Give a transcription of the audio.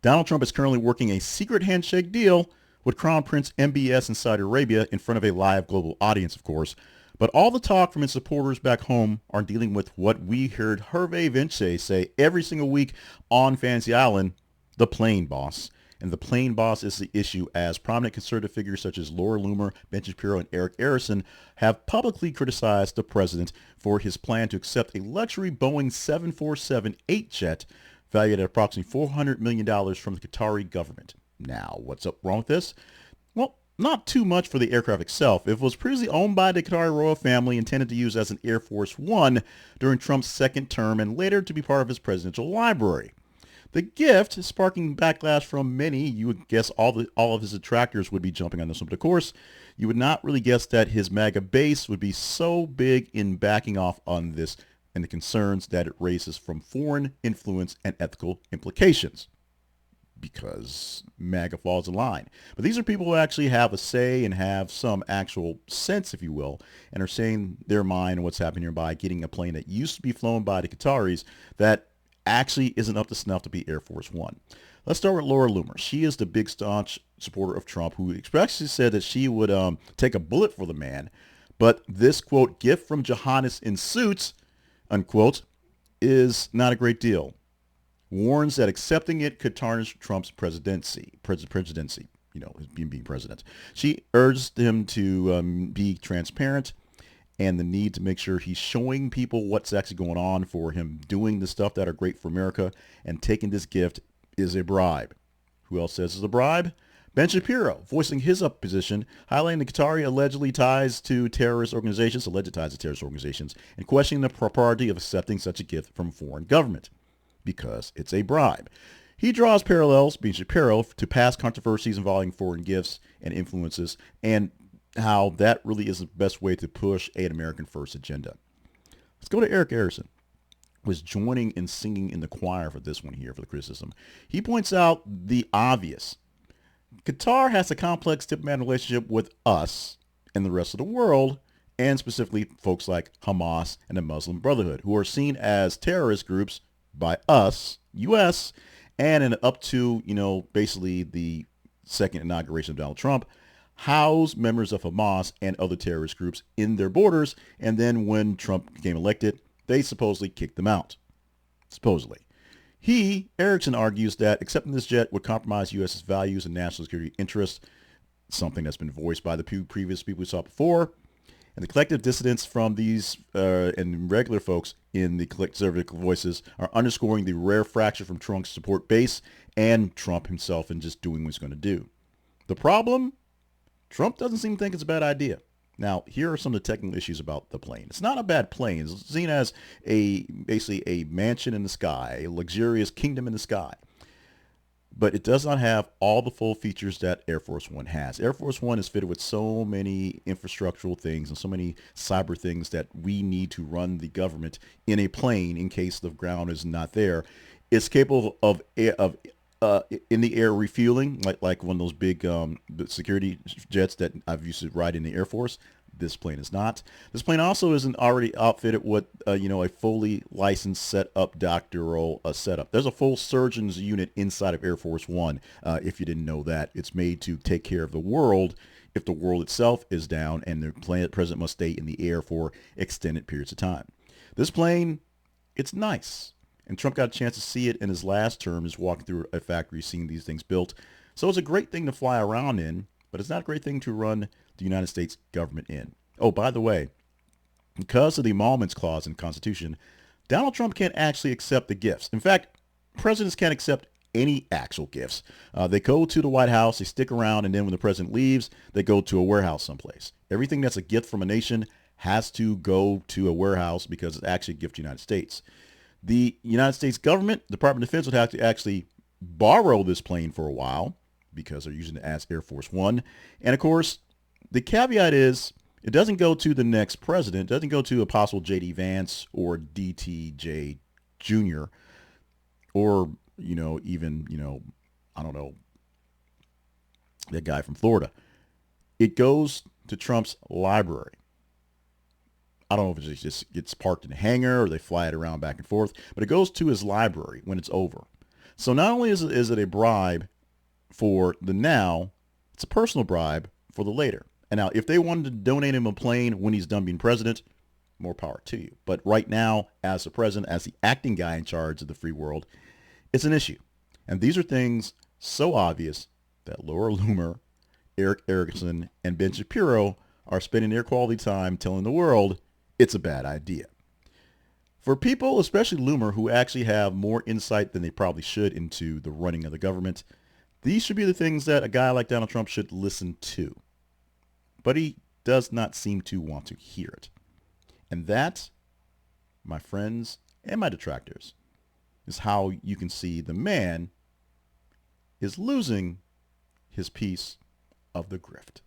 Donald Trump is currently working a secret handshake deal with Crown Prince MBS in Saudi Arabia in front of a live global audience, of course. But all the talk from his supporters back home are dealing with what we heard Hervé Vince say every single week on Fantasy Island, the plane boss. And the plane boss is the issue, as prominent conservative figures such as Laura Loomer, Ben Shapiro, and Erick Erickson have publicly criticized the president for his plan to accept a luxury Boeing 747-8 jet valued at approximately $400 million from the Qatari government. Now, what's up wrong with this? Well, not too much for the aircraft itself. It was previously owned by the Qatari royal family, intended to use as an Air Force One during Trump's second term, and later to be part of his presidential library. The gift is sparking backlash from many. You would guess all of his detractors would be jumping on this one, but of course, you would not really guess that his MAGA base would be so big in backing off on this and the concerns that it raises from foreign influence and ethical implications, because MAGA falls in line. But these are people who actually have a say and have some actual sense, if you will, and are saying their mind and what's happening here by getting a plane that used to be flown by the Qataris that actually isn't up to snuff to be Air Force One. Let's start with Laura Loomer. She is the big staunch supporter of Trump, who expressly said that she would take a bullet for the man. But this, quote, gift from Johannes in suits, unquote, is not a great deal. Warns that accepting it could tarnish Trump's presidency, his being president. She urged him to be transparent and the need to make sure he's showing people what's actually going on for him doing the stuff that are great for America, and taking this gift is a bribe. Who else says it's a bribe? Ben Shapiro, voicing his opposition, highlighting the Qatari alleged ties to terrorist organizations, and questioning the propriety of accepting such a gift from a foreign government, because it's a bribe. He draws parallels, being Shapiro, to past controversies involving foreign gifts and influences, and how that really is the best way to push an American first agenda. Let's go to Erick Erickson, who is joining and singing in the choir for this one here for the criticism. He points out the obvious. Qatar has a complex diplomatic relationship with us and the rest of the world, and specifically folks like Hamas and the Muslim Brotherhood, who are seen as terrorist groups by us, U.S., and in up to, basically the second inauguration of Donald Trump, house members of Hamas and other terrorist groups in their borders, and then when Trump became elected, they supposedly kicked them out. Supposedly. Erickson argues that accepting this jet would compromise U.S.'s values and national security interests, something that's been voiced by the previous people we saw before, and the collective dissidents from these and regular folks in the conservative voices are underscoring the rare fracture from Trump's support base and Trump himself in just doing what he's going to do. The problem? Trump doesn't seem to think it's a bad idea. Now, here are some of the technical issues about the plane. It's not a bad plane. It's seen as basically a mansion in the sky, a luxurious kingdom in the sky. But it does not have all the full features that Air Force One has. Air Force One is fitted with so many infrastructural things and so many cyber things that we need to run the government in a plane in case the ground is not there. It's capable of in the air refueling, like one of those big security jets that I've used to ride in the Air Force. This plane is not. This plane also isn't already outfitted with a fully licensed set-up doctoral setup. There's a full surgeon's unit inside of Air Force One. If you didn't know that, it's made to take care of the world if the world itself is down and the president must stay in the air for extended periods of time. This plane, it's nice. And Trump got a chance to see it in his last term, just walking through a factory, seeing these things built. So it's a great thing to fly around in, but it's not a great thing to run the United States government in. Oh, by the way, because of the emoluments clause in the Constitution, Donald Trump can't actually accept the gifts. In fact, presidents can't accept any actual gifts. They go to the White House, they stick around, and then when the president leaves, they go to a warehouse someplace. Everything that's a gift from a nation has to go to a warehouse because it's actually a gift to the United States. The United States government, Department of Defense, would have to actually borrow this plane for a while because they're using it as Air Force One. And of course, the caveat is it doesn't go to the next president. It doesn't go to a possible J.D. Vance or DTJ Jr. or, even, I don't know, that guy from Florida. It goes to Trump's library. I don't know if it just gets parked in a hangar or they fly it around back and forth, but it goes to his library when it's over. So not only is it a bribe for the now, it's a personal bribe for the later. And now, if they wanted to donate him a plane when he's done being president, more power to you. But right now, as the president, as the acting guy in charge of the free world, it's an issue. And these are things so obvious that Laura Loomer, Erick Erickson, and Ben Shapiro are spending their quality time telling the world it's a bad idea. For people, especially Loomer, who actually have more insight than they probably should into the running of the government, these should be the things that a guy like Donald Trump should listen to. But he does not seem to want to hear it. And that, my friends and my detractors, is how you can see the man is losing his piece of the grift.